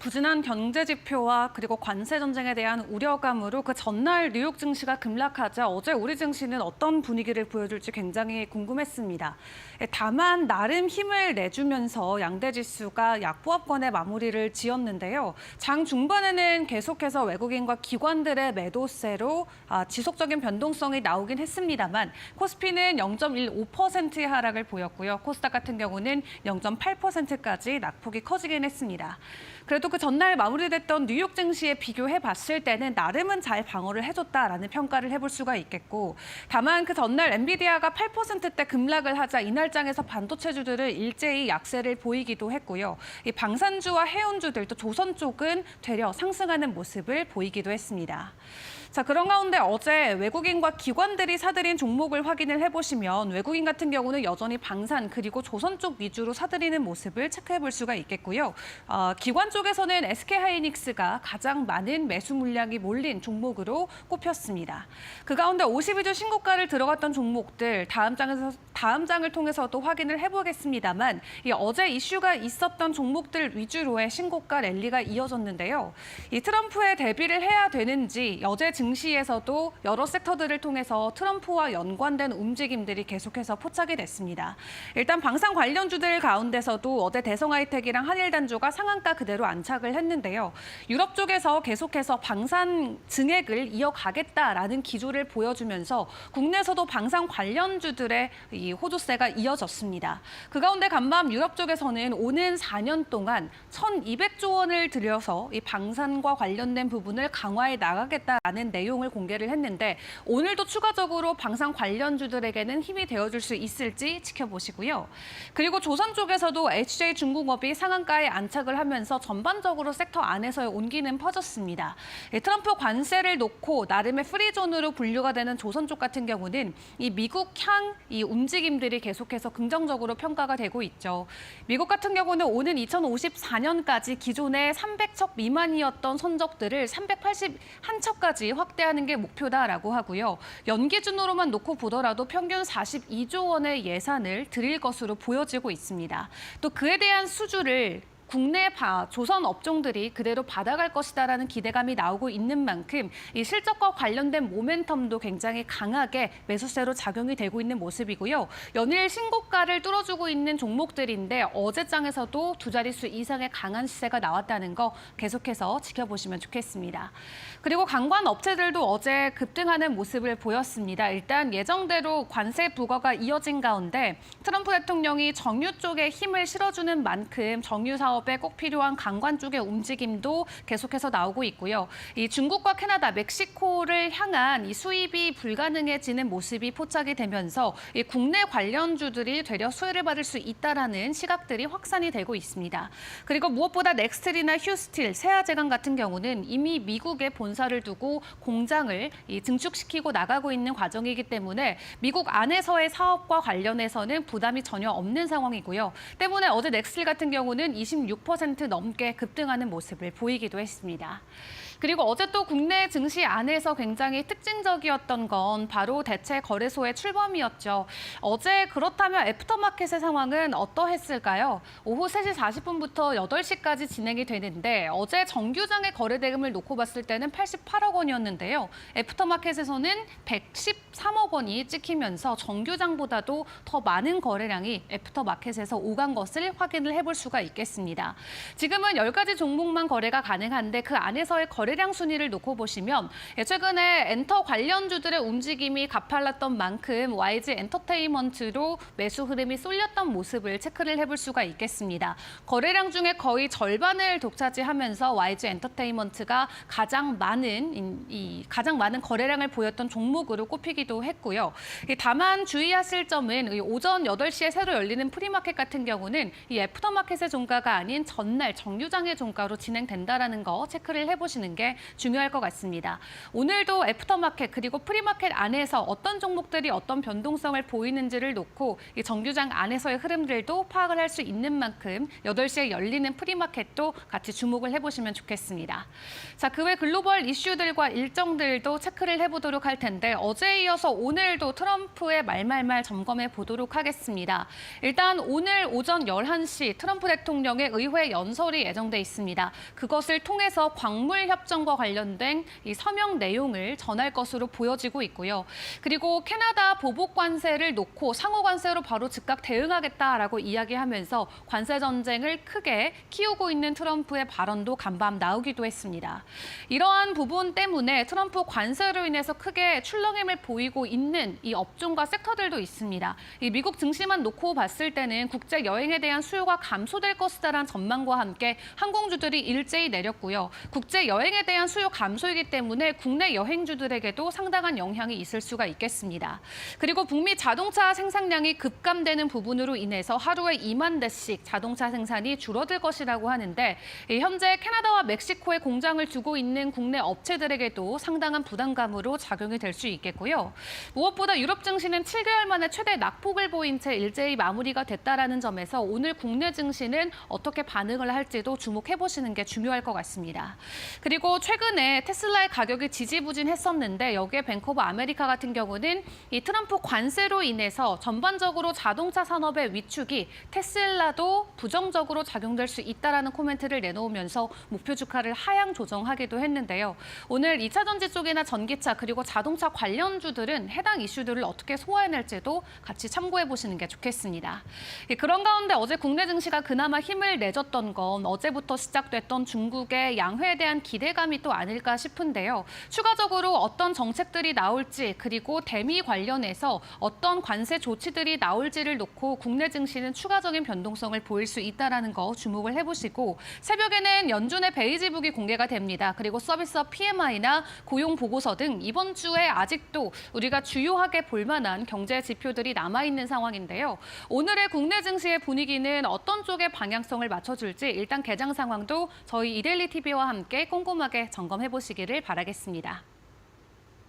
부진한 경제 지표와 그리고 관세 전쟁에 대한 우려감으로 그 전날 뉴욕 증시가 급락하자 어제 우리 증시는 어떤 분위기를 보여줄지 굉장히 궁금했습니다. 다만 나름 힘을 내주면서 양대 지수가 약보합권의 마무리를 지었는데요. 장 중반에는 계속해서 외국인과 기관들의 매도세로 지속적인 변동성이 나오긴 했습니다만 코스피는 0.15%의 하락을 보였고요. 코스닥 같은 경우는 0.8%까지 낙폭이 커지긴 했습니다. 그래도 그 전날 마무리됐던 뉴욕 증시에 비교해 봤을 때는 나름은 잘 방어를 해줬다라는 평가를 해볼 수가 있겠고, 다만 그 전날 엔비디아가 8%대 급락을 하자 이날장에서 반도체주들은 일제히 약세를 보이기도 했고요. 이 방산주와 해운주들 또 조선 쪽은 되려 상승하는 모습을 보이기도 했습니다. 자, 그런 가운데 어제 외국인과 기관들이 사들인 종목을 확인을 해보시면 외국인 같은 경우는 여전히 방산 그리고 조선 쪽 위주로 사들이는 모습을 체크해 볼 수가 있겠고요. 기관 쪽에서는 SK하이닉스가 가장 많은 매수 물량이 몰린 종목으로 꼽혔습니다. 그 가운데 52주 신고가를 들어갔던 종목들 다음 장을 통해서도 확인을 해보겠습니다만 어제 이슈가 있었던 종목들 위주로의 신고가 랠리가 이어졌는데요. 이 트럼프에 대비를 해야 되는지 어제 증시에서도 여러 섹터들을 통해서 트럼프와 연관된 움직임들이 계속해서 포착이 됐습니다. 일단 방산 관련주들 가운데서도 어제 대성하이텍이랑 한일단조가 상한가 그대로 안착을 했는데요. 유럽 쪽에서 계속해서 방산 증액을 이어가겠다라는 기조를 보여주면서 국내에서도 방산 관련주들의 이 호조세가 이어졌습니다. 그 가운데 간밤 유럽 쪽에서는 오는 4년 동안 1,200조 원을 들여서 이 방산과 관련된 부분을 강화해 나가겠다라는 내용을 공개를 했는데 오늘도 추가적으로 방산 관련주들에게는 힘이 되어줄 수 있을지 지켜보시고요. 그리고 조선 쪽에서도 HJ중공업이 상한가에 안착을 하면서 전반적으로 섹터 안에서의 온기는 퍼졌습니다. 트럼프 관세를 놓고 나름의 프리존으로 분류가 되는 조선 쪽 같은 경우는 이 미국향 이 움직임들이 계속해서 긍정적으로 평가가 되고 있죠. 미국 같은 경우는 오는 2054년까지 기존의 300척 미만이었던 선적들을 381척까지 확대하는 게 목표다라고 하고요. 연기준으로만 놓고 보더라도 평균 42조 원의 예산을 들일 것으로 보여지고 있습니다. 또 그에 대한 수주를 국내 조선 업종들이 그대로 받아갈 것이다라는 기대감이 나오고 있는 만큼 이 실적과 관련된 모멘텀도 굉장히 강하게 매수세로 작용이 되고 있는 모습이고요. 연일 신고가를 뚫어주고 있는 종목들인데 어제장에서도 두 자릿수 이상의 강한 시세가 나왔다는 거 계속해서 지켜보시면 좋겠습니다. 그리고 관광 업체들도 어제 급등하는 모습을 보였습니다. 일단 예정대로 관세 부과가 이어진 가운데 트럼프 대통령이 정유 쪽에 힘을 실어주는 만큼 정유 사업에 꼭 필요한 관광 쪽의 움직임도 계속해서 나오고 있고요. 이 중국과 캐나다, 멕시코를 향한 이 수입이 불가능해지는 모습이 포착이 되면서 이 국내 관련주들이 되려 수혜를 받을 수 있다라는 시각들이 확산이 되고 있습니다. 그리고 무엇보다 넥스트리나 휴스틸, 세아제강 같은 경우는 이미 미국에 본사를 두고 공장을 증축시키고 나가고 있는 과정이기 때문에 미국 안에서의 사업과 관련해서는 부담이 전혀 없는 상황이고요. 때문에 어제 넥스틸 같은 경우는 26% 넘게 급등하는 모습을 보이기도 했습니다. 그리고 어제 또 국내 증시 안에서 굉장히 특징적이었던 건 바로 대체 거래소의 출범이었죠. 어제 그렇다면 애프터마켓의 상황은 어떠했을까요? 오후 3시 40분부터 8시까지 진행이 되는데 어제 정규장의 거래 대금을 놓고 봤을 때는 88억 원이었는데요. 애프터마켓에서는 113억 원이 찍히면서 정규장보다도 더 많은 거래량이 애프터마켓에서 오간 것을 확인을 해볼 수가 있겠습니다. 지금은 10가지 종목만 거래가 가능한데 그 안에서의 거래량 순위를 놓고 보시면 최근에 엔터 관련주들의 움직임이 가팔랐던 만큼 YG 엔터테인먼트로 매수 흐름이 쏠렸던 모습을 체크를 해볼 수가 있겠습니다. 거래량 중에 거의 절반을 독차지하면서 YG 엔터테인먼트가 가장 많은 거래량을 보였던 종목으로 꼽히기도 했고요. 다만 주의하실 점은 오전 8시에 새로 열리는 프리마켓 같은 경우는 이 애프터마켓의 종가가 아닌 전날 정유장의 종가로 진행된다라는 거 체크를 해보시는 게 중요할 것 같습니다. 오늘도 애프터마켓 그리고 프리마켓 안에서 어떤 종목들이 어떤 변동성을 보이는지를 놓고 이 정규장 안에서의 흐름들도 파악을 할 수 있는 만큼 8시에 열리는 프리마켓도 같이 주목을 해보시면 좋겠습니다. 자, 그 외 글로벌 이슈들과 일정들도 체크를 해보도록 할 텐데 어제에 이어서 오늘도 트럼프의 말말말 점검해 보도록 하겠습니다. 일단 오늘 오전 11시 트럼프 대통령의 의회 연설이 예정돼 있습니다. 그것을 통해서 광물 협정과 관련된 이 서명 내용을 전할 것으로 보여지고 있고요. 그리고 캐나다 보복 관세를 놓고 상호 관세로 바로 즉각 대응하겠다라고 이야기하면서 관세 전쟁을 크게 키우고 있는 트럼프의 발언도 간밤 나오기도 했습니다. 이러한 부분 때문에 트럼프 관세로 인해서 크게 출렁임을 보이고 있는 이 업종과 섹터들도 있습니다. 이 미국 증시만 놓고 봤을 때는 국제 여행에 대한 수요가 감소될 것이다라는 전망과 함께 항공주들이 일제히 내렸고요. 국제 여행에 대한 수요 감소이기 때문에 국내 여행주들에게도 상당한 영향이 있을 수가 있겠습니다. 그리고 북미 자동차 생산량이 급감되는 부분으로 인해서 하루에 2만 대씩 자동차 생산이 줄어들 것이라고 하는데 현재 캐나다와 멕시코에 공장을 두고 있는 국내 업체들에게도 상당한 부담감으로 작용이 될 수 있겠고요. 무엇보다 유럽 증시는 7개월 만에 최대 낙폭을 보인 채 일제히 마무리가 됐다라는 점에서 오늘 국내 증시는 어떻게 반응을 할지도 주목해 보시는 게 중요할 것 같습니다. 그리고 최근에 테슬라의 가격이 지지부진했었는데 여기에 뱅크 오브 아메리카 같은 경우는 이 트럼프 관세로 인해서 전반적으로 자동차 산업의 위축이 테슬라도 부정적으로 작용될 수 있다라는 코멘트를 내놓으면서 목표 주가를 하향 조정하기도 했는데요. 오늘 2차 전지 쪽이나 전기차 그리고 자동차 관련주들은 해당 이슈들을 어떻게 소화해낼지도 같이 참고해 보시는 게 좋겠습니다. 그런 가운데 어제 국내 증시가 그나마 힘을 내줬던 건 어제부터 시작됐던 중국의 양회에 대한 기대감이 또 아닐까 싶은데요. 추가적으로 어떤 정책들이 나올지 그리고 대미 관련해서 어떤 관세 조치들이 나올지를 놓고 국내 증시는 추가적인 변동성을 보일 수 있다는 거 주목을 해보시고 새벽에는 연준의 베이지북이 공개가 됩니다. 그리고 서비스업 PMI나 고용 보고서 등 이번 주에 아직도 우리가 주요하게 볼 만한 경제 지표들이 남아있는 상황인데요. 오늘의 국내 증시의 분위기는 어떤 쪽에 방향성을 맞춰줄지 일단 개장 상황도 저희 이데일리 TV와 함께 꼼꼼하게 점검해 보시기를 바라겠습니다.